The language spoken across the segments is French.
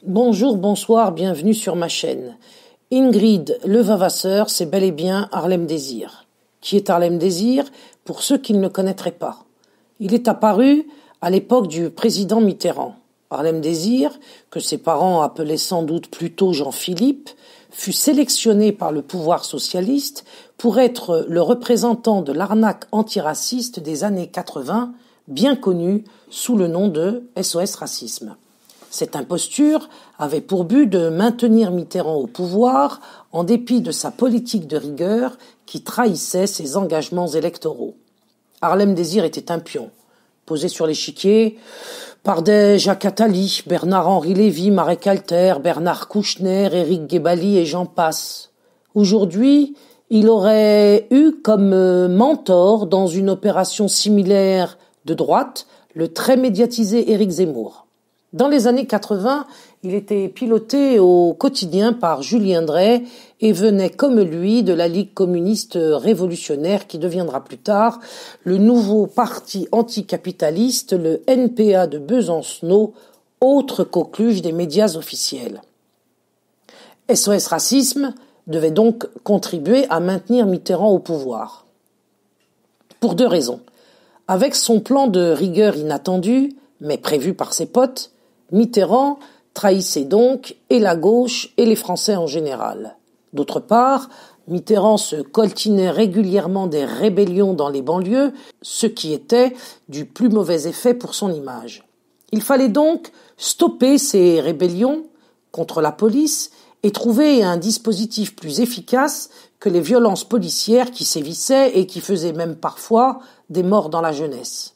Bonjour, bonsoir, bienvenue sur ma chaîne. Ingrid Levavasseur, c'est bel et bien Harlem Désir. Qui est Harlem Désir? Pour ceux qui ne le connaîtraient pas. Il est apparu à l'époque du président Mitterrand. Harlem Désir, que ses parents appelaient sans doute plutôt Jean-Philippe, fut sélectionné par le pouvoir socialiste pour être le représentant de l'arnaque antiraciste des années 80, bien connue sous le nom de SOS Racisme. Cette imposture avait pour but de maintenir Mitterrand au pouvoir en dépit de sa politique de rigueur qui trahissait ses engagements électoraux. Harlem Désir était un pion, posé sur l'échiquier par des Jacques Attali, Bernard-Henri Lévy, Marek Alter, Bernard Kouchner, Éric Guébali et j'en passe. Aujourd'hui, il aurait eu comme mentor dans une opération similaire de droite le très médiatisé Éric Zemmour. Dans les années 80, il était piloté au quotidien par Julien Dray et venait comme lui de la Ligue communiste révolutionnaire qui deviendra plus tard le nouveau parti anticapitaliste, le NPA de Besancenot, autre coqueluche des médias officiels. SOS Racisme devait donc contribuer à maintenir Mitterrand au pouvoir. Pour deux raisons. Avec son plan de rigueur inattendu, mais prévu par ses potes, Mitterrand trahissait donc et la gauche et les Français en général. D'autre part, Mitterrand se coltinait régulièrement des rébellions dans les banlieues, ce qui était du plus mauvais effet pour son image. Il fallait donc stopper ces rébellions contre la police et trouver un dispositif plus efficace que les violences policières qui sévissaient et qui faisaient même parfois des morts dans la jeunesse.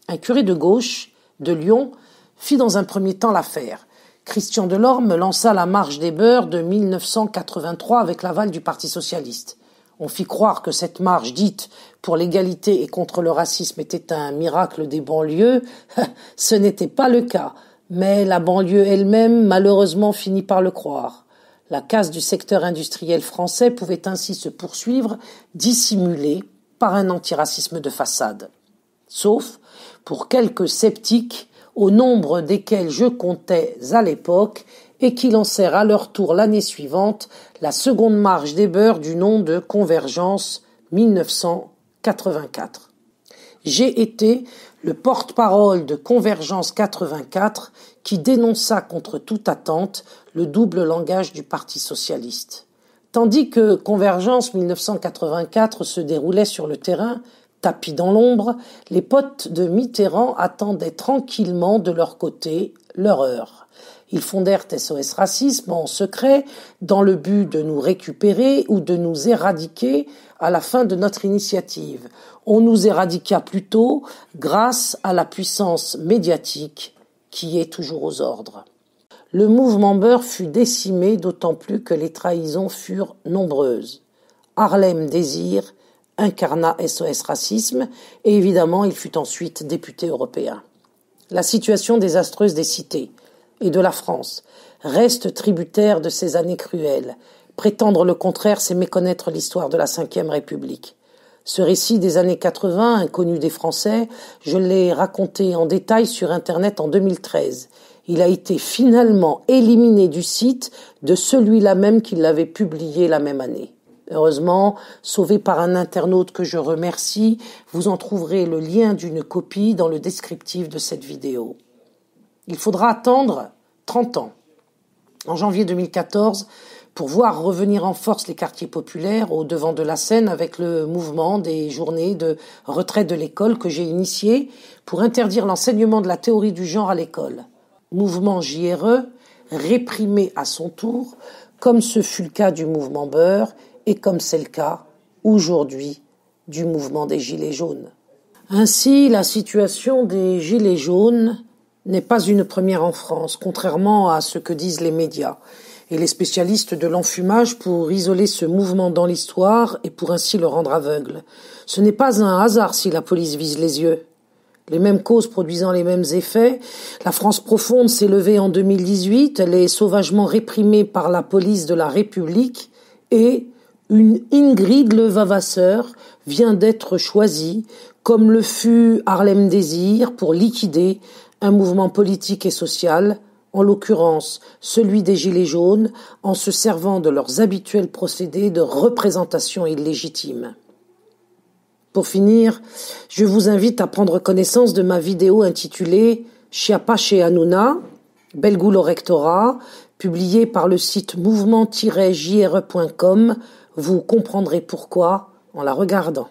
Un curé de gauche, de Lyon, fit dans un premier temps l'affaire. Christian Delorme lança la marche des beurs de 1983 avec l'aval du Parti socialiste. On fit croire que cette marche dite pour l'égalité et contre le racisme était un miracle des banlieues. Ce n'était pas le cas, mais la banlieue elle-même malheureusement finit par le croire. La casse du secteur industriel français pouvait ainsi se poursuivre, dissimulée par un antiracisme de façade. Sauf pour quelques sceptiques au nombre desquels je comptais à l'époque, et qui lancèrent à leur tour l'année suivante la seconde marche des beurs du nom de Convergence 1984. J'ai été le porte-parole de Convergence 84 qui dénonça contre toute attente le double langage du Parti socialiste. Tandis que Convergence 1984 se déroulait sur le terrain, tapis dans l'ombre, les potes de Mitterrand attendaient tranquillement de leur côté leur heure. Ils fondèrent SOS Racisme en secret dans le but de nous récupérer ou de nous éradiquer à la fin de notre initiative. On nous éradiqua plutôt grâce à la puissance médiatique qui est toujours aux ordres. Le mouvement Beur fut décimé d'autant plus que les trahisons furent nombreuses. Harlem Désir incarna SOS Racisme et évidemment il fut ensuite député européen. La situation désastreuse des cités et de la France reste tributaire de ces années cruelles. Prétendre le contraire, c'est méconnaître l'histoire de la Ve République. Ce récit des années 80, inconnu des Français, je l'ai raconté en détail sur Internet en 2013. Il a été finalement éliminé du site de celui-là même qui l'avait publié la même année. Heureusement, sauvé par un internaute que je remercie, vous en trouverez le lien d'une copie dans le descriptif de cette vidéo. Il faudra attendre 30 ans, en janvier 2014, pour voir revenir en force les quartiers populaires au devant de la scène avec le mouvement des journées de retraite de l'école que j'ai initié pour interdire l'enseignement de la théorie du genre à l'école. Mouvement JRE, réprimé à son tour, comme ce fut le cas du mouvement Beur, et comme c'est le cas aujourd'hui du mouvement des Gilets jaunes. Ainsi, la situation des Gilets jaunes n'est pas une première en France, contrairement à ce que disent les médias et les spécialistes de l'enfumage pour isoler ce mouvement dans l'histoire et pour ainsi le rendre aveugle. Ce n'est pas un hasard si la police vise les yeux. Les mêmes causes produisant les mêmes effets, la France profonde s'est levée en 2018, elle est sauvagement réprimée par la police de la République et une Ingrid Levavasseur vient d'être choisie, comme le fut Harlem Désir, pour liquider un mouvement politique et social en l'occurrence celui des Gilets jaunes, en se servant de leurs habituels procédés de représentation illégitime. Pour finir, je vous invite à prendre connaissance de ma vidéo intitulée « Chiappa chez Hanouna, Belgoulo Rectora », publiée par le site mouvement-jre.com. Vous comprendrez pourquoi en la regardant.